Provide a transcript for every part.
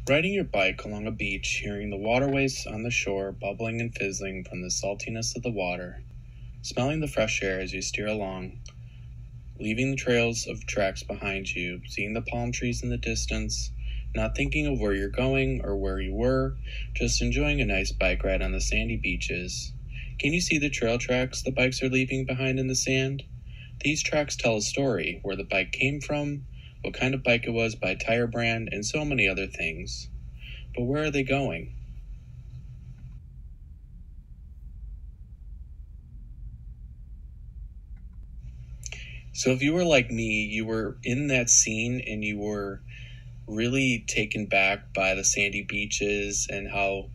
Riding your bike along a beach, hearing the waterways on the shore bubbling and fizzling from the saltiness of the water, smelling the fresh air as you steer along, leaving the trails of tracks behind you, seeing the palm trees in the distance, not thinking of where you're going or where you were, just enjoying a nice bike ride on the sandy beaches. Can you see the trail tracks the bikes are leaving behind in the sand? These tracks tell a story, where the bike came from, what kind of bike it was by tire brand, and so many other things. But where are they going? So if you were like me, you were in that scene and you were really taken back by the sandy beaches and how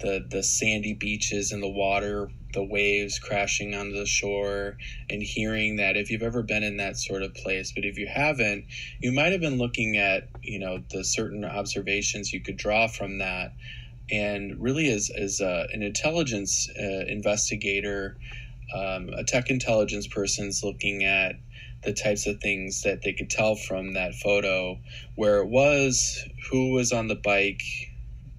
the sandy beaches and the water, the waves crashing onto the shore, and hearing that. If you've ever been in that sort of place, but if you haven't, you might have been looking at, the certain observations you could draw from that. And really as an intelligence investigator, a tech intelligence person's looking at the types of things that they could tell from that photo, where it was, who was on the bike,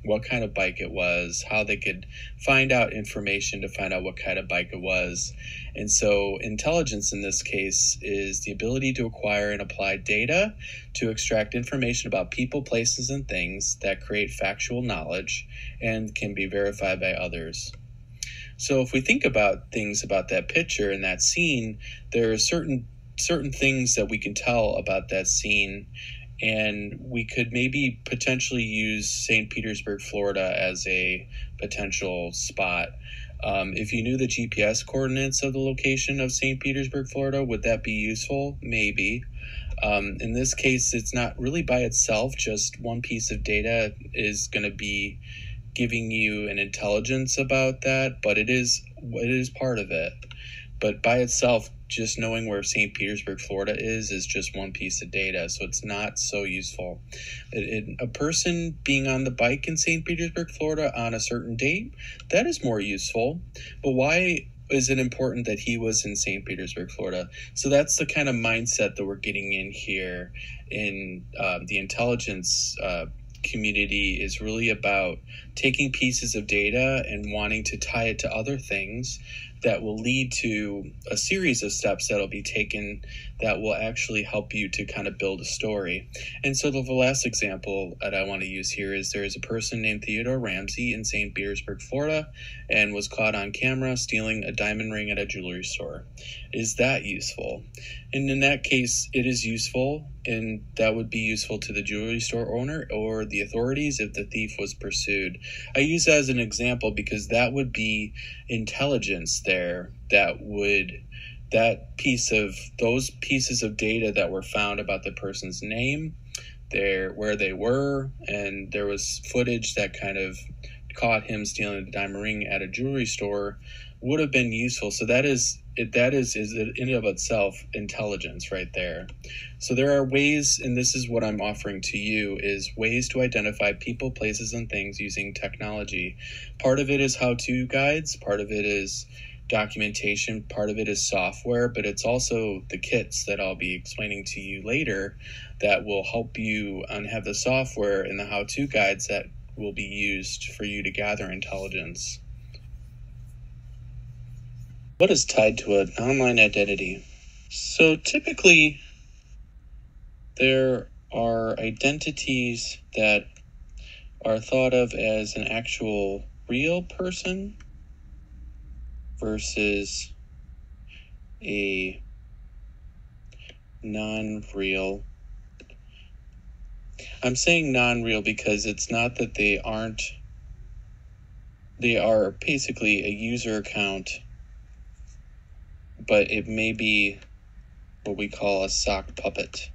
what kind of bike it was, how they could find out information to find out what kind of bike it was. And so intelligence in this case is the ability to acquire and apply data to extract information about people, places, and things that create factual knowledge and can be verified by others. So if we think about things about that picture and that scene, there are certain things that we can tell about that scene. And we could maybe potentially use St. Petersburg, Florida as a potential spot. If you knew the GPS coordinates of the location of St. Petersburg, Florida, would that be useful? Maybe. In this case, it's not really by itself. Just one piece of data is going to be giving you an intelligence about that, but it is part of it. But by itself, just knowing where St. Petersburg, Florida is just one piece of data, so it's not so useful. A person being on the bike in St. Petersburg, Florida on a certain date, that is more useful. But why is it important that he was in St. Petersburg, Florida? So that's the kind of mindset that we're getting in here in the intelligence community, is really about taking pieces of data and wanting to tie it to other things that will lead to a series of steps that'll be taken that will actually help you to kind of build a story. And so the last example that I want to use here is there's a person named Theodore Ramsey in St. Petersburg, Florida, and was caught on camera stealing a diamond ring at a jewelry store. Is that useful? And in that case, it is useful, and that would be useful to the jewelry store owner or the authorities if the thief was pursued. I use that as an example because that would be intelligence there, those pieces of data that were found about the person's name, where they were, and there was footage that kind of caught him stealing the diamond ring at a jewelry store, would have been useful. So that is in and of itself intelligence right there. So there are ways, and this is what I'm offering to you, is ways to identify people, places, and things using technology. Part of it is how-to guides, part of it is documentation, part of it is software, but it's also the kits that I'll be explaining to you later that will help you have the software and the how-to guides that will be used for you to gather intelligence. What is tied to an online identity? So typically, there are identities that are thought of as an actual real person versus a non-real. I'm saying non-real because it's not that they aren't. They are basically a user account, but it may be what we call a sock puppet.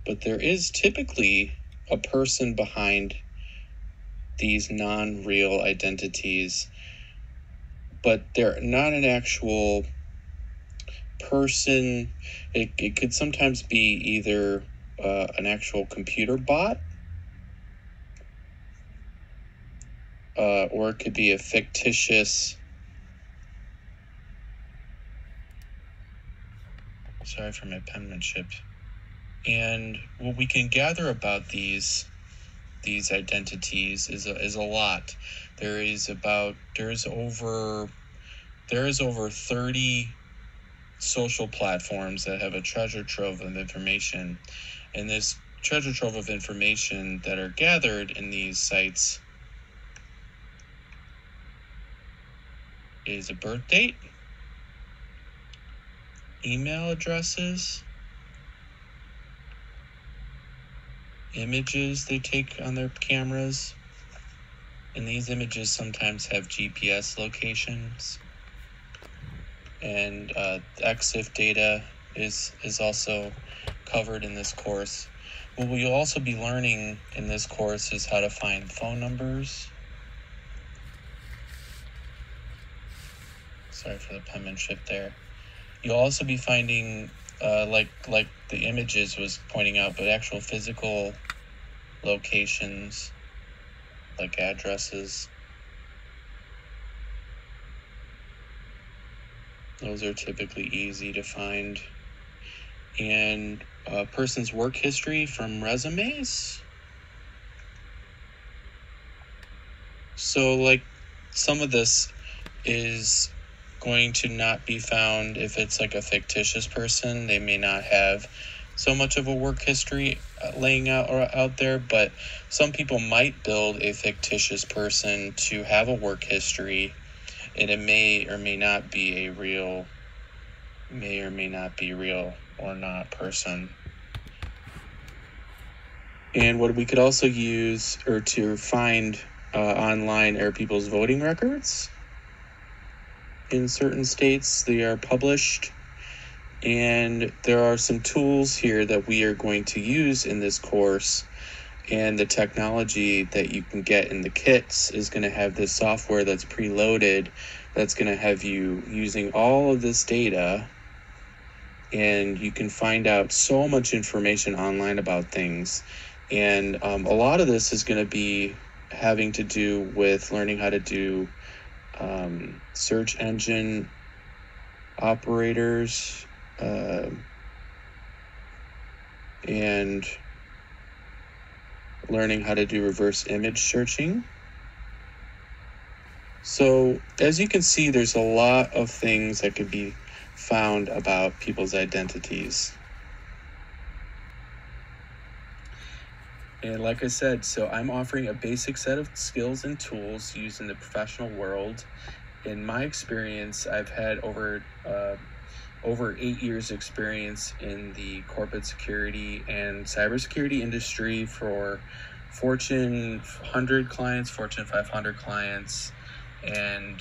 But there is typically a person behind these non-real identities, but they're not an actual person. It could sometimes be either an actual computer bot, or it could be a fictitious. Sorry for my penmanship. And what we can gather about these these identities is a lot. There is over 30 social platforms that have a treasure trove of information, and this treasure trove of information that are gathered in these sites is a birth date, email addresses, images they take on their cameras, and these images sometimes have GPS locations, and EXIF data is also covered in this course. What we'll also be learning in this course is how to find phone numbers. Sorry for the penmanship there. You'll also be finding, like the images was pointing out, but actual physical locations, like addresses. Those are typically easy to find. And a person's work history from resumes. So, like, some of this is going to not be found if it's like a fictitious person. They may not have so much of a work history laying out there, but some people might build a fictitious person to have a work history, and it may or may not be real or not person. And what we could also use or to find online are people's voting records. In certain states, they are published, and there are some tools here that we are going to use in this course, and the technology that you can get in the kits is going to have this software that's preloaded that's going to have you using all of this data, and you can find out so much information online about things. And a lot of this is going to be having to do with learning how to do search engine operators, and learning how to do reverse image searching. So as you can see, there's a lot of things that could be found about people's identities. And like I said, so I'm offering a basic set of skills and tools used in the professional world. In my experience, I've had over 8 years experience in the corporate security and cybersecurity industry for Fortune 100 clients, Fortune 500 clients, and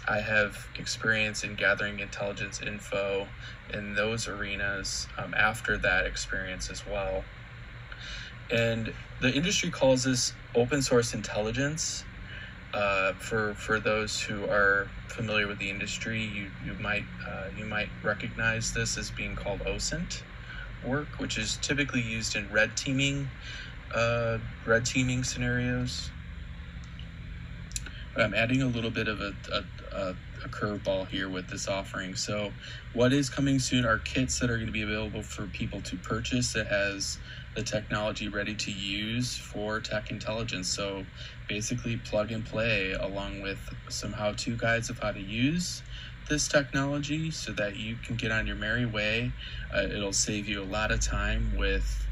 I have experience in gathering intelligence info in those arenas after that experience as well. And the industry calls this open source intelligence. For those who are familiar with the industry, you might recognize this as being called OSINT work, which is typically used in red teaming scenarios. I'm adding a little bit of a curveball here with this offering. So what is coming soon are kits that are going to be available for people to purchase that has the technology ready to use for tech intelligence. So basically plug and play, along with some how-to guides of how to use this technology so that you can get on your merry way. It'll save you a lot of time with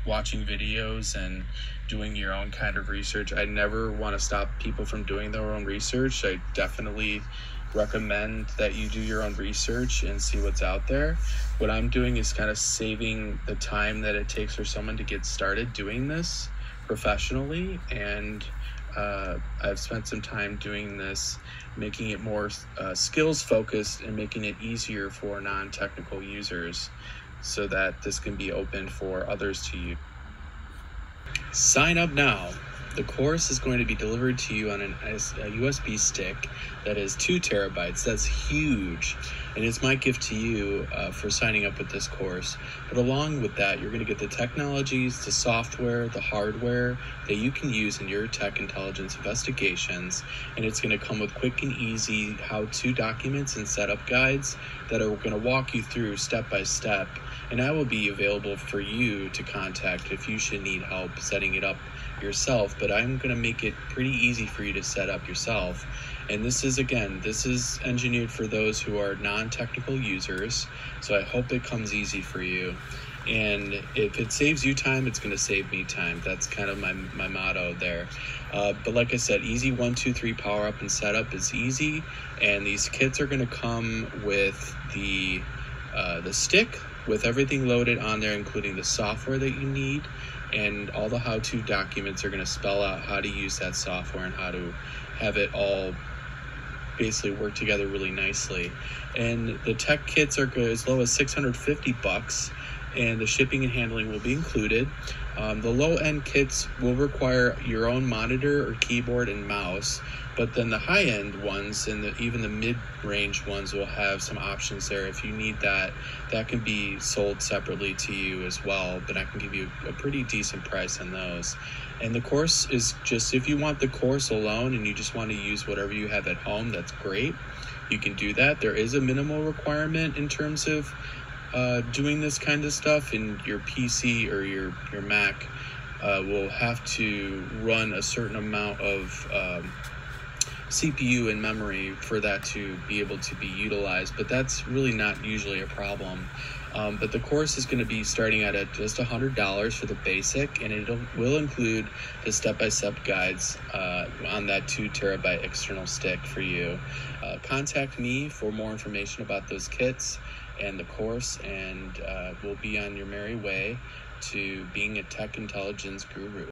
watching videos and doing your own kind of research. I never want to stop people from doing their own research. I definitely recommend that you do your own research and see what's out there. What I'm doing is kind of saving the time that it takes for someone to get started doing this professionally, and I've spent some time doing this, making it more skills focused and making it easier for non-technical users so that this can be open for others to use. Sign up now. The course is going to be delivered to you on a USB stick that is 2 terabytes. That's huge. And it's my gift to you for signing up with this course. But along with that, you're going to get the technologies, the software, the hardware that you can use in your tech intelligence investigations. And it's going to come with quick and easy how-to documents and setup guides that are going to walk you through step by step and I will be available for you to contact if you should need help setting it up yourself. But I'm going to make it pretty easy for you to set up yourself. And this is engineered for those who are non-technical users, so I hope it comes easy for you. And if it saves you time, it's going to save me time. That's kind of my motto there. But like I said, easy 1, 2, 3 power up and setup is easy. And these kits are going to come with the stick with everything loaded on there, including the software that you need. And all the how-to documents are going to spell out how to use that software and how to have it all basically work together really nicely. And the tech kits are as low as $650, and the shipping and handling will be included. The low-end kits will require your own monitor or keyboard and mouse, but then the high-end ones and even the mid-range ones will have some options there. If you need that, that can be sold separately to you as well, but I can give you a pretty decent price on those. And the course is just, if you want the course alone and you just want to use whatever you have at home, that's great. You can do that. There is a minimal requirement in terms of doing this kind of stuff, and your PC or your Mac will have to run a certain amount of CPU and memory for that to be able to be utilized, but that's really not usually a problem. But the course is going to be starting at just $100 for the basic, and it will include the step-by-step guides on that 2 terabyte external stick for you. Contact me for more information about those kits and the course, and we'll be on your merry way to being a tech intelligence guru.